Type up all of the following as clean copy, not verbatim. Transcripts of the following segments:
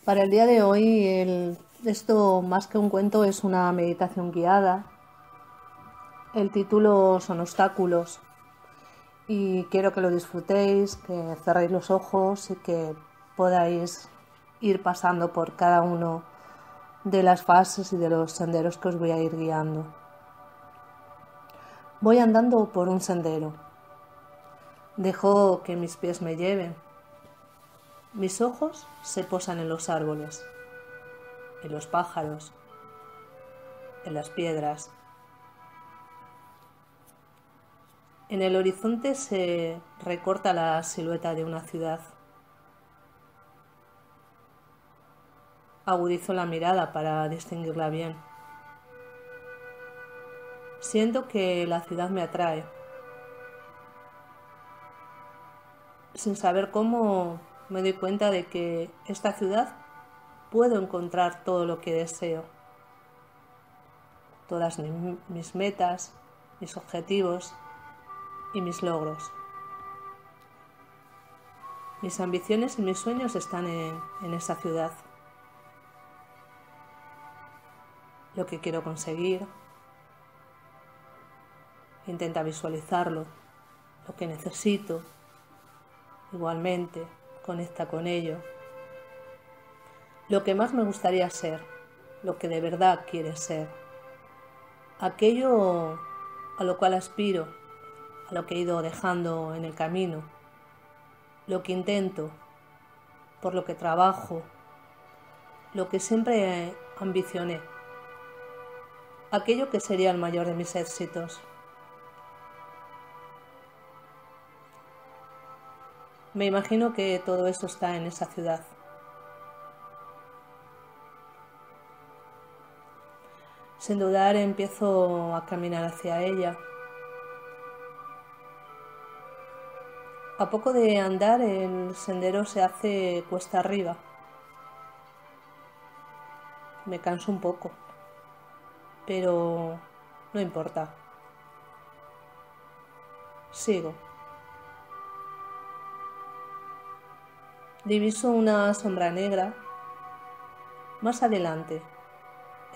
Para el día de hoy, esto más que un cuento es una meditación guiada. El título son obstáculos y quiero que lo disfrutéis, que cerréis los ojos y que podáis ir pasando por cada uno de las fases y de los senderos que os voy a ir guiando. Voy andando por un sendero. Dejo que mis pies me lleven. Mis ojos se posan en los árboles, en los pájaros, en las piedras. En el horizonte se recorta la silueta de una ciudad. Agudizo la mirada para distinguirla bien. Siento que la ciudad me atrae. Sin saber cómo, me doy cuenta de que esta ciudad puedo encontrar todo lo que deseo. Todas mis metas, mis objetivos y mis logros. Mis ambiciones y mis sueños están en esa ciudad. Lo que quiero conseguir. Intenta visualizarlo. Lo que necesito. Igualmente, conecta con ello. Lo que más me gustaría ser. Lo que de verdad quieres ser. Aquello a lo cual aspiro, a lo que he ido dejando en el camino. Lo que intento, por lo que trabajo, lo que siempre ambicioné. Aquello que sería el mayor de mis éxitos. Me imagino que todo eso está en esa ciudad. Sin dudar empiezo a caminar hacia ella. A poco de andar el sendero se hace cuesta arriba. Me canso un poco, pero no importa. Sigo. Diviso una sombra negra más adelante,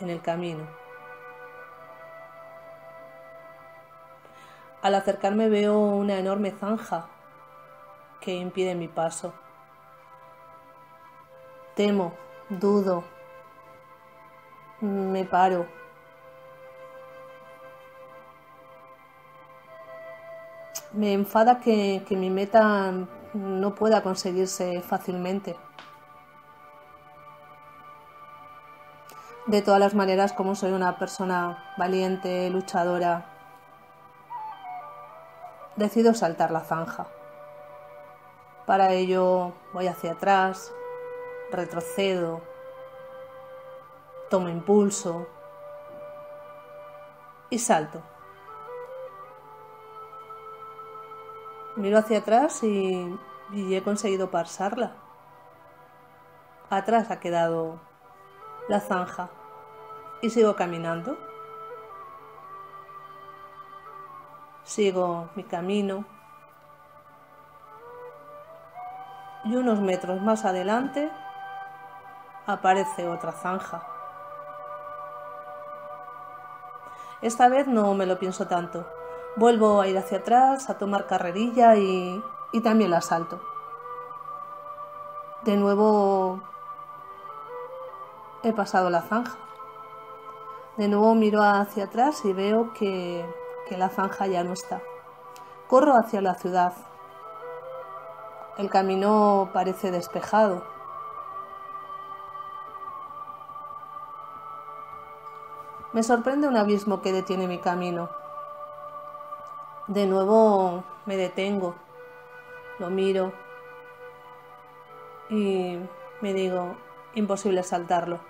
en el camino. Al acercarme veo una enorme zanja que impide mi paso. Temo, dudo, me paro. Me enfada que mi meta no pueda conseguirse fácilmente. De todas las maneras, como soy una persona valiente, luchadora, decido saltar la zanja. Para ello voy hacia atrás, retrocedo, tomo impulso y salto. Miro hacia atrás y he conseguido pasarla. Atrás ha quedado la zanja y sigo caminando. Sigo mi camino y unos metros más adelante aparece otra zanja. Esta vez no me lo pienso tanto. Vuelvo a ir hacia atrás, a tomar carrerilla y también la salto. De nuevo he pasado la zanja. De nuevo miro hacia atrás y veo que la zanja ya no está. Corro hacia la ciudad. El camino parece despejado. Me sorprende un abismo que detiene mi camino. De nuevo me detengo, lo miro y me digo, imposible saltarlo.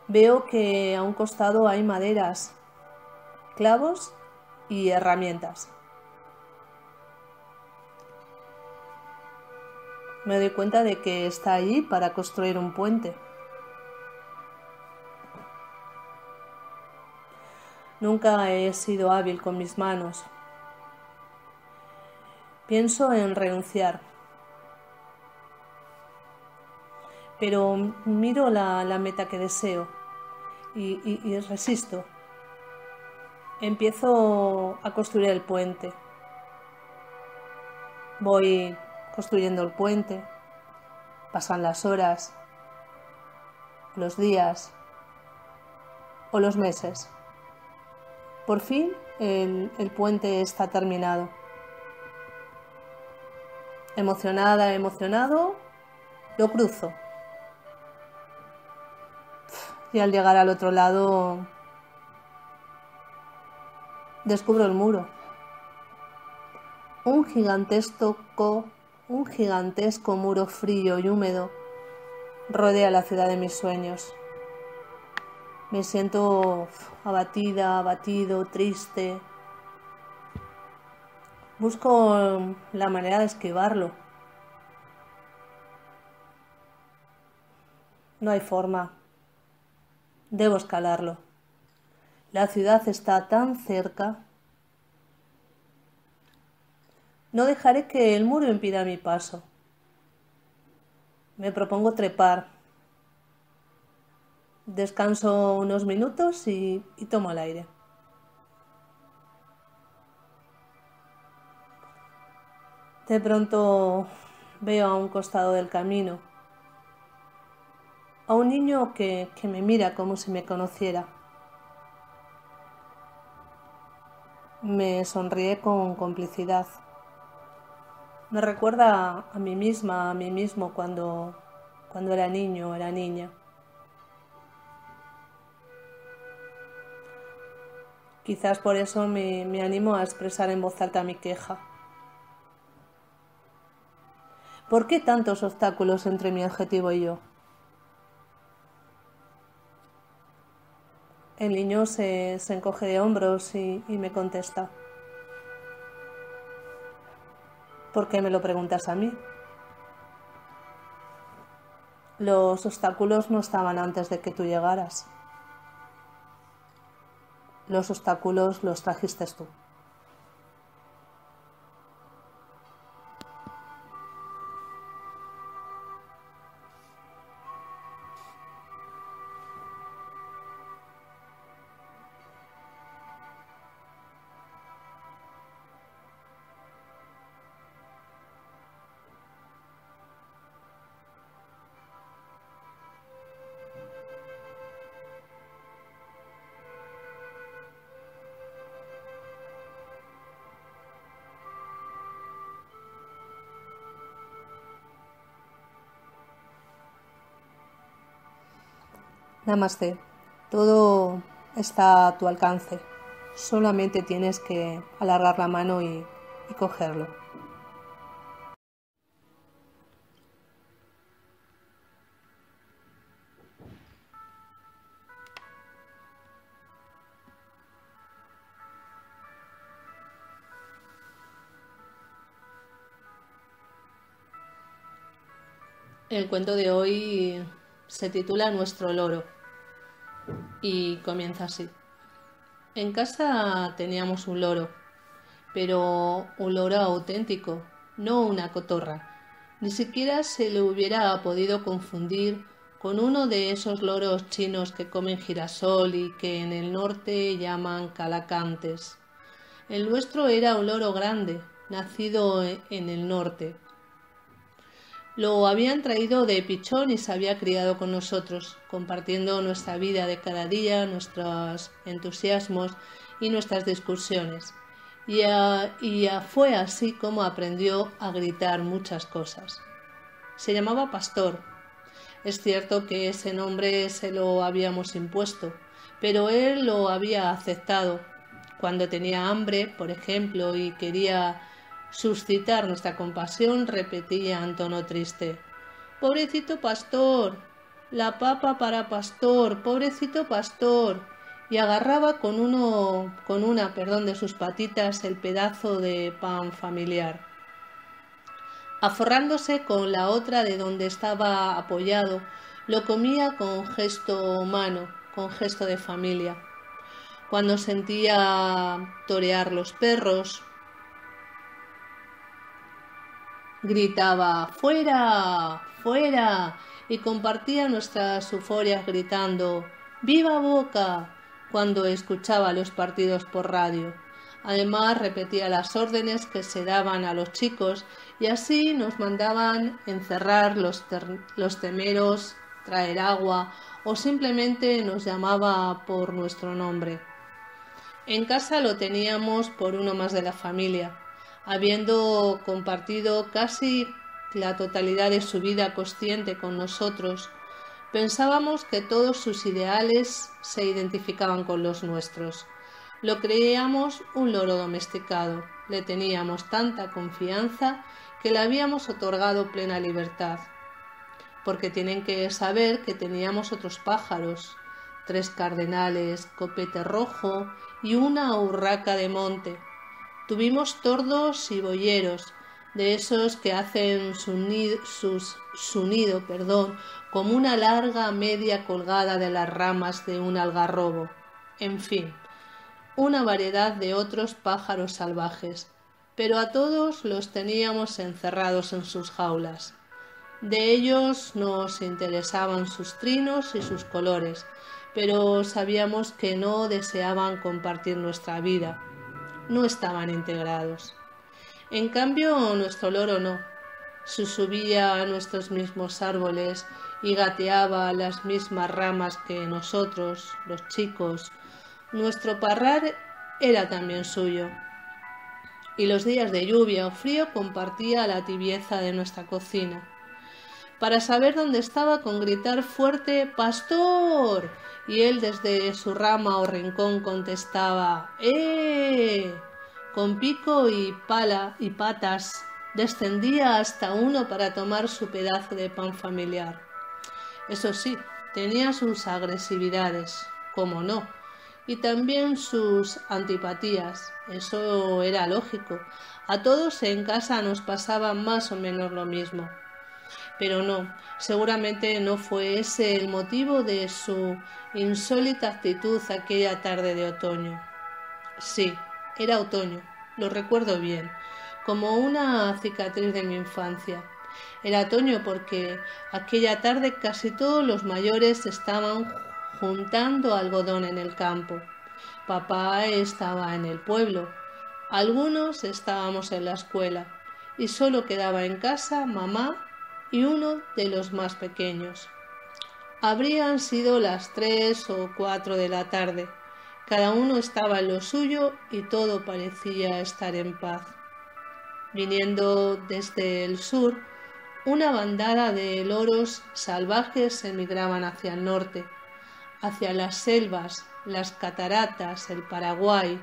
Veo que a un costado hay maderas, clavos y herramientas. Me doy cuenta de que está allí para construir un puente. Nunca he sido hábil con mis manos. Pienso en renunciar. pero miro la meta que deseo y resisto. Empiezo a construir el puente. Voy construyendo el puente. Pasan las horas, los días o los meses. Por fin el puente está terminado. Emocionada, emocionado, lo cruzo. Y al llegar al otro lado, descubro el muro. Un gigantesco muro frío y húmedo rodea la ciudad de mis sueños. Me siento abatida, abatido, triste. Busco la manera de esquivarlo. No hay forma. Debo escalarlo. La ciudad está tan cerca. No dejaré que el muro impida mi paso. Me propongo trepar. Descanso unos minutos y tomo el aire. De pronto veo a un costado del camino a un niño que me mira como si me conociera. Me sonríe con complicidad. Me recuerda a mí misma, a mí mismo cuando era niño o era niña. Quizás por eso me animo a expresar en voz alta mi queja. ¿Por qué tantos obstáculos entre mi objetivo y yo? El niño se encoge de hombros y me contesta. ¿Por qué me lo preguntas a mí? Los obstáculos no estaban antes de que tú llegaras. Los obstáculos los trajiste tú. Namaste. Todo está a tu alcance. Solamente tienes que alargar la mano y cogerlo. El cuento de hoy se titula Nuestro loro y comienza así. En casa teníamos un loro, pero un loro auténtico, no una cotorra. Ni siquiera se le hubiera podido confundir con uno de esos loros chinos que comen girasol y que en el norte llaman calacantes. El nuestro era un loro grande, nacido en el norte. Lo habían traído de pichón y se había criado con nosotros, compartiendo nuestra vida de cada día, nuestros entusiasmos y nuestras discusiones. Y fue así como aprendió a gritar muchas cosas. Se llamaba Pastor. Es cierto que ese nombre se lo habíamos impuesto, pero él lo había aceptado. Cuando tenía hambre, por ejemplo, y quería suscitar nuestra compasión, repetía en tono triste: «Pobrecito Pastor, la papa para Pastor, pobrecito Pastor», y agarraba con una de sus patitas el pedazo de pan familiar. Aforrándose con la otra de donde estaba apoyado, lo comía con gesto humano, con gesto de familia. Cuando sentía torear los perros, gritaba «¡Fuera! ¡Fuera!» y compartía nuestras euforias gritando ¡Viva Boca!, cuando escuchaba los partidos por radio. Además repetía las órdenes que se daban a los chicos y así nos mandaban encerrar los temeros, traer agua o simplemente nos llamaba por nuestro nombre. En casa lo teníamos por uno más de la familia, habiendo compartido casi la totalidad de su vida consciente con nosotros. Pensábamos que todos sus ideales se identificaban con los nuestros. Lo creíamos un loro domesticado. Le teníamos tanta confianza que le habíamos otorgado plena libertad. Porque tienen que saber que teníamos otros pájaros, 3 cardenales, copete rojo y una urraca de monte. Tuvimos tordos y boyeros, de esos que hacen su nido, como una larga media colgada de las ramas de un algarrobo. En fin, una variedad de otros pájaros salvajes, pero a todos los teníamos encerrados en sus jaulas. De ellos nos interesaban sus trinos y sus colores, pero sabíamos que no deseaban compartir nuestra vida, no estaban integrados. En cambio, nuestro loro no. Subía a nuestros mismos árboles y gateaba las mismas ramas que nosotros, los chicos. Nuestro parrar era también suyo. Y los días de lluvia o frío compartía la tibieza de nuestra cocina. Para saber dónde estaba, con gritar fuerte ¡Pastor! Y él desde su rama o rincón contestaba ¡Eh! Con pico y pala y patas descendía hasta uno para tomar su pedazo de pan familiar. Eso sí, tenía sus agresividades, cómo no, y también sus antipatías, eso era lógico. A todos en casa nos pasaba más o menos lo mismo. Pero no, seguramente no fue ese el motivo de su insólita actitud aquella tarde de otoño. Sí, era otoño, lo recuerdo bien, como una cicatriz de mi infancia. Era otoño porque aquella tarde casi todos los mayores estaban juntando algodón en el campo. Papá estaba en el pueblo, algunos estábamos en la escuela y solo quedaba en casa mamá y uno de los más pequeños. Habrían sido las 3 o 4 de la tarde. Cada uno estaba en lo suyo y todo parecía estar en paz. Viniendo desde el sur, una bandada de loros salvajes emigraban hacia el norte, hacia las selvas, las cataratas, el Paraguay.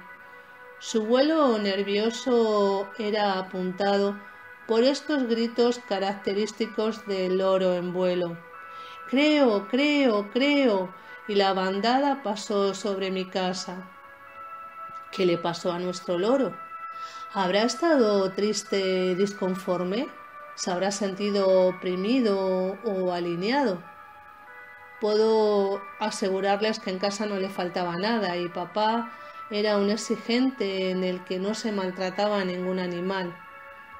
Su vuelo nervioso era apuntado por estos gritos característicos del loro en vuelo. Creo, creo, creo, y la bandada pasó sobre mi casa. ¿Qué le pasó a nuestro loro? ¿Habrá estado triste, disconforme? ¿Se habrá sentido oprimido o alineado? Puedo asegurarles que en casa no le faltaba nada y papá era un exigente en el que no se maltrataba a ningún animal,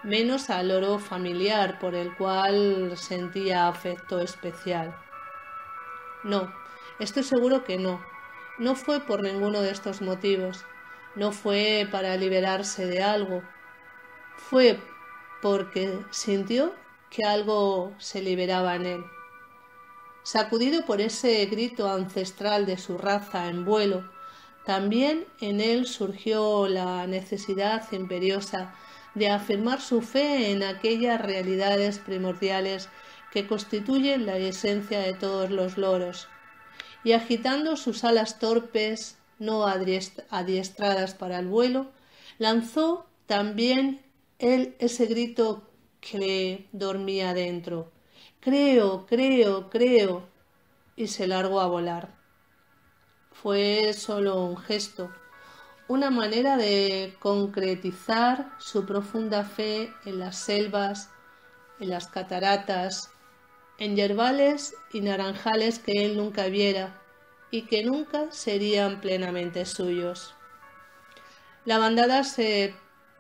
menos al loro familiar por el cual sentía afecto especial. No, estoy seguro que no. No fue por ninguno de estos motivos. No fue para liberarse de algo. Fue porque sintió que algo se liberaba en él. Sacudido por ese grito ancestral de su raza en vuelo, también en él surgió la necesidad imperiosa de afirmar su fe en aquellas realidades primordiales que constituyen la esencia de todos los loros, y agitando sus alas torpes, no adiestradas para el vuelo, lanzó también él ese grito que le dormía dentro. Creo, creo, creo, y se largó a volar. Fue solo un gesto, una manera de concretizar su profunda fe en las selvas, en las cataratas, en yerbales y naranjales que él nunca viera y que nunca serían plenamente suyos. La bandada se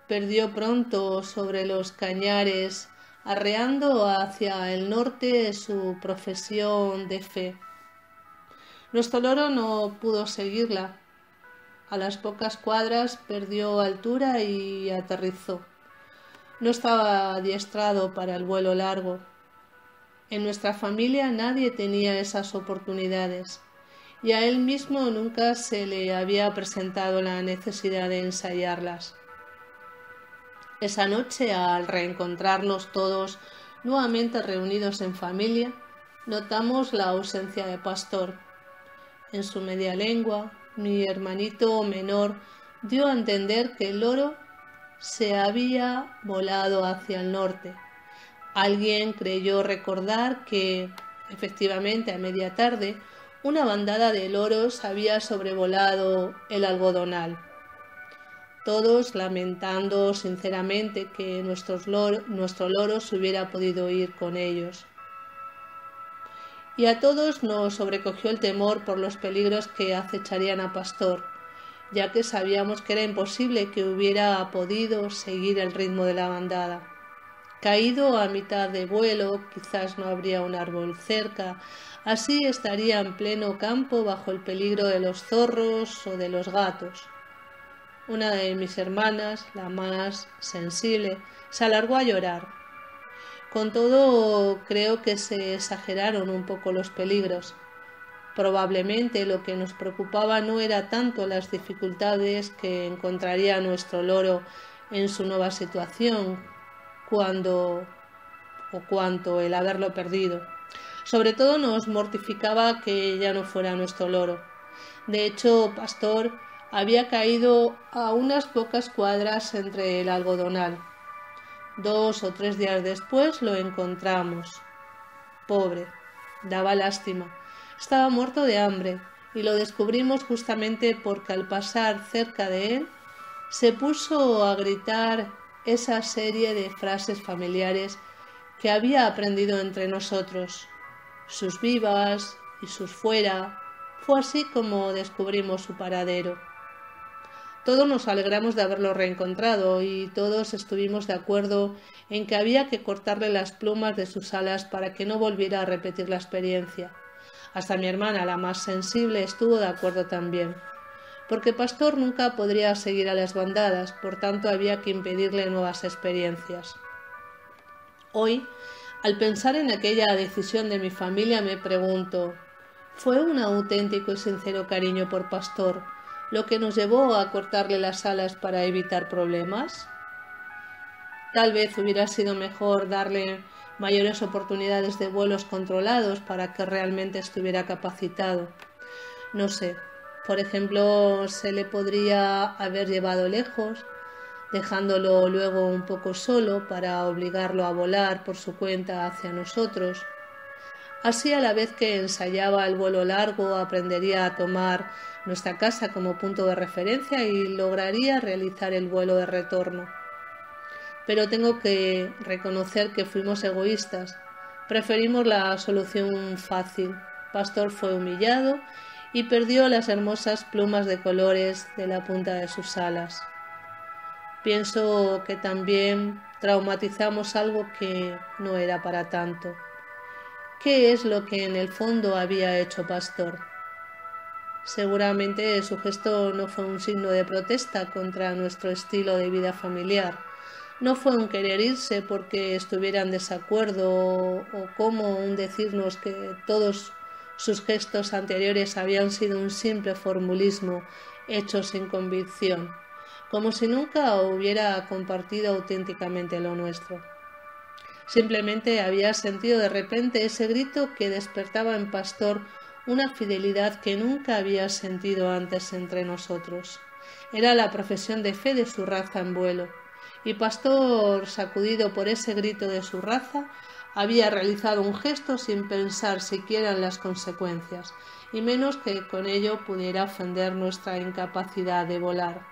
perdió pronto sobre los cañares arreando hacia el norte su profesión de fe. Nuestro loro no pudo seguirla. A las pocas cuadras perdió altura y aterrizó. No estaba adiestrado para el vuelo largo. En nuestra familia nadie tenía esas oportunidades y a él mismo nunca se le había presentado la necesidad de ensayarlas. Esa noche, al reencontrarnos todos nuevamente reunidos en familia, notamos la ausencia de Pastor. En su media lengua, mi hermanito menor dio a entender que el loro se había volado hacia el norte. Alguien creyó recordar que, efectivamente, a media tarde, una bandada de loros había sobrevolado el algodonal. Todos lamentando sinceramente que nuestro loro se hubiera podido ir con ellos. Y a todos nos sobrecogió el temor por los peligros que acecharían a Pastor, ya que sabíamos que era imposible que hubiera podido seguir el ritmo de la bandada. Caído a mitad de vuelo, quizás no habría un árbol cerca, así estaría en pleno campo bajo el peligro de los zorros o de los gatos. Una de mis hermanas, la más sensible, se alargó a llorar. Con todo, creo que se exageraron un poco los peligros. Probablemente lo que nos preocupaba no era tanto las dificultades que encontraría nuestro loro en su nueva situación, cuanto el haberlo perdido. Sobre todo nos mortificaba que ya no fuera nuestro loro. De hecho, Pastor había caído a unas pocas cuadras entre el algodonal. 2 o 3 días después lo encontramos. Pobre, daba lástima. Estaba muerto de hambre y lo descubrimos justamente porque al pasar cerca de él se puso a gritar esa serie de frases familiares que había aprendido entre nosotros. Sus vivas y sus fuera. Fue así como descubrimos su paradero. Todos nos alegramos de haberlo reencontrado y todos estuvimos de acuerdo en que había que cortarle las plumas de sus alas para que no volviera a repetir la experiencia. Hasta mi hermana, la más sensible, estuvo de acuerdo también, porque Pastor nunca podría seguir a las bandadas, por tanto había que impedirle nuevas experiencias. Hoy, al pensar en aquella decisión de mi familia, me pregunto, ¿fue un auténtico y sincero cariño por Pastor lo que nos llevó a cortarle las alas para evitar problemas? Tal vez hubiera sido mejor darle mayores oportunidades de vuelos controlados para que realmente estuviera capacitado. No sé, por ejemplo, se le podría haber llevado lejos, dejándolo luego un poco solo para obligarlo a volar por su cuenta hacia nosotros. Así, a la vez que ensayaba el vuelo largo, aprendería a tomar nuestra casa como punto de referencia y lograría realizar el vuelo de retorno. Pero tengo que reconocer que fuimos egoístas. Preferimos la solución fácil. Pastor fue humillado y perdió las hermosas plumas de colores de la punta de sus alas. Pienso que también traumatizamos algo que no era para tanto. ¿Qué es lo que en el fondo había hecho Pastor? Seguramente su gesto no fue un signo de protesta contra nuestro estilo de vida familiar. No fue un querer irse porque estuviera en desacuerdo o como un decirnos que todos sus gestos anteriores habían sido un simple formulismo hecho sin convicción, como si nunca hubiera compartido auténticamente lo nuestro. Simplemente había sentido de repente ese grito que despertaba en Pastor una fidelidad que nunca había sentido antes entre nosotros. Era la profesión de fe de su raza en vuelo, y Pastor, sacudido por ese grito de su raza, había realizado un gesto sin pensar siquiera en las consecuencias, y menos que con ello pudiera ofender nuestra incapacidad de volar.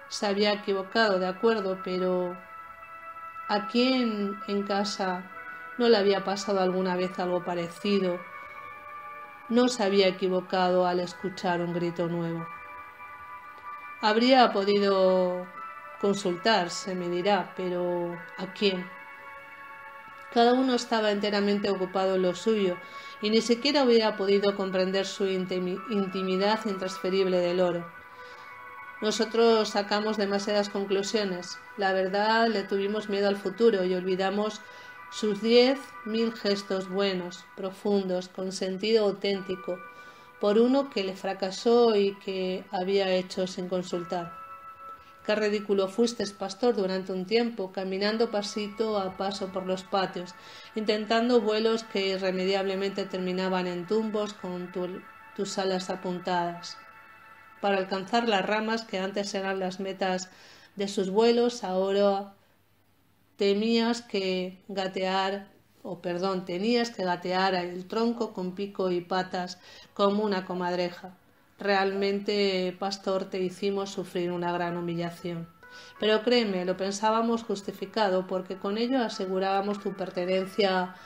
Se había equivocado, de acuerdo, pero ¿a quién en casa no le había pasado alguna vez algo parecido? No se había equivocado al escuchar un grito nuevo. Habría podido consultar, se me dirá, pero ¿a quién? Cada uno estaba enteramente ocupado en lo suyo y ni siquiera hubiera podido comprender su intimidad intransferible del oro. Nosotros sacamos demasiadas conclusiones. La verdad, le tuvimos miedo al futuro y olvidamos sus 10.000 gestos buenos, profundos, con sentido auténtico, por uno que le fracasó y que había hecho sin consultar. Qué ridículo fuiste, pastor, durante un tiempo, caminando pasito a paso por los patios, intentando vuelos que irremediablemente terminaban en tumbos con tus alas apuntadas. Para alcanzar las ramas que antes eran las metas de sus vuelos, ahora tenías que gatear el tronco con pico y patas como una comadreja. Realmente, pastor, te hicimos sufrir una gran humillación. Pero créeme, lo pensábamos justificado porque con ello asegurábamos tu pertenencia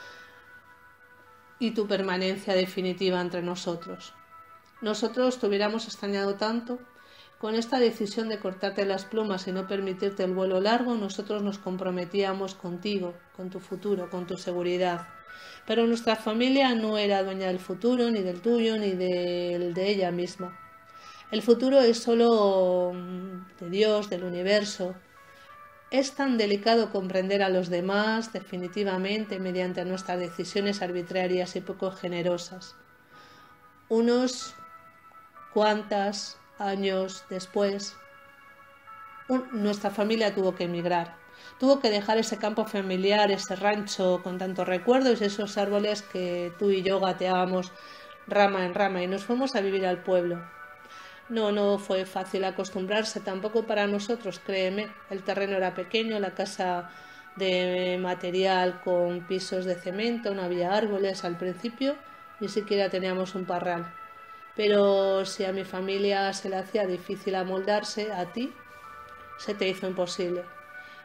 y tu permanencia definitiva entre nosotros. Nosotros te hubiéramos extrañado tanto. Con esta decisión de cortarte las plumas y no permitirte el vuelo largo, nosotros nos comprometíamos contigo, con tu futuro, con tu seguridad. Pero nuestra familia no era dueña del futuro, ni del tuyo, ni del de ella misma. El futuro es solo de Dios, del universo. Es tan delicado comprender a los demás definitivamente mediante nuestras decisiones arbitrarias y poco generosas. Unos cuantos años después, nuestra familia tuvo que emigrar. Tuvo que dejar ese campo familiar, ese rancho con tantos recuerdos y esos árboles que tú y yo gateábamos rama en rama y nos fuimos a vivir al pueblo. No fue fácil acostumbrarse, tampoco para nosotros, créeme. El terreno era pequeño, la casa de material con pisos de cemento, no había árboles al principio, ni siquiera teníamos un parral. Pero si a mi familia se le hacía difícil amoldarse, a ti se te hizo imposible.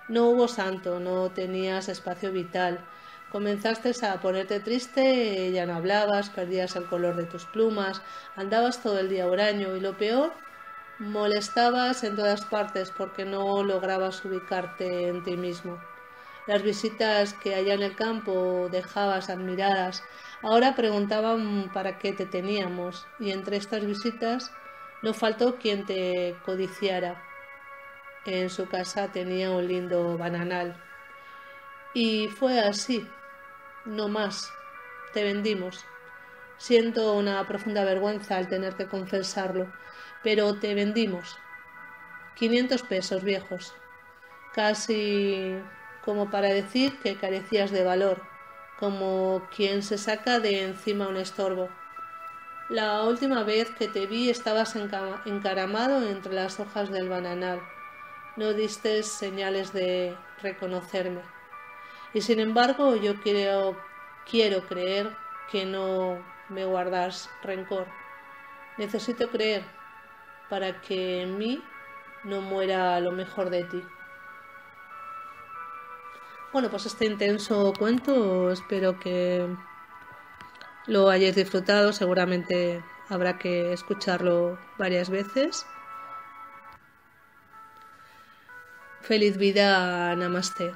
No hubo santo, no tenías espacio vital. Comenzaste a ponerte triste, ya no hablabas, perdías el color de tus plumas, andabas todo el día huraño y lo peor, molestabas en todas partes porque no lograbas ubicarte en ti mismo. Las visitas que allá en el campo dejabas admiradas, ahora preguntaban para qué te teníamos y entre estas visitas no faltó quien te codiciara. En su casa tenía un lindo bananal. Y fue así, no más, te vendimos. Siento una profunda vergüenza al tener que confesarlo, pero te vendimos. 500 pesos viejos, casi como para decir que carecías de valor, como quien se saca de encima un estorbo. La última vez que te vi estabas encaramado entre las hojas del bananal. No diste señales de reconocerme. Y sin embargo, yo quiero creer que no me guardas rencor. Necesito creer para que en mí no muera lo mejor de ti. Bueno, pues este intenso cuento espero que lo hayáis disfrutado. Seguramente habrá que escucharlo varias veces. Feliz vida, namaste.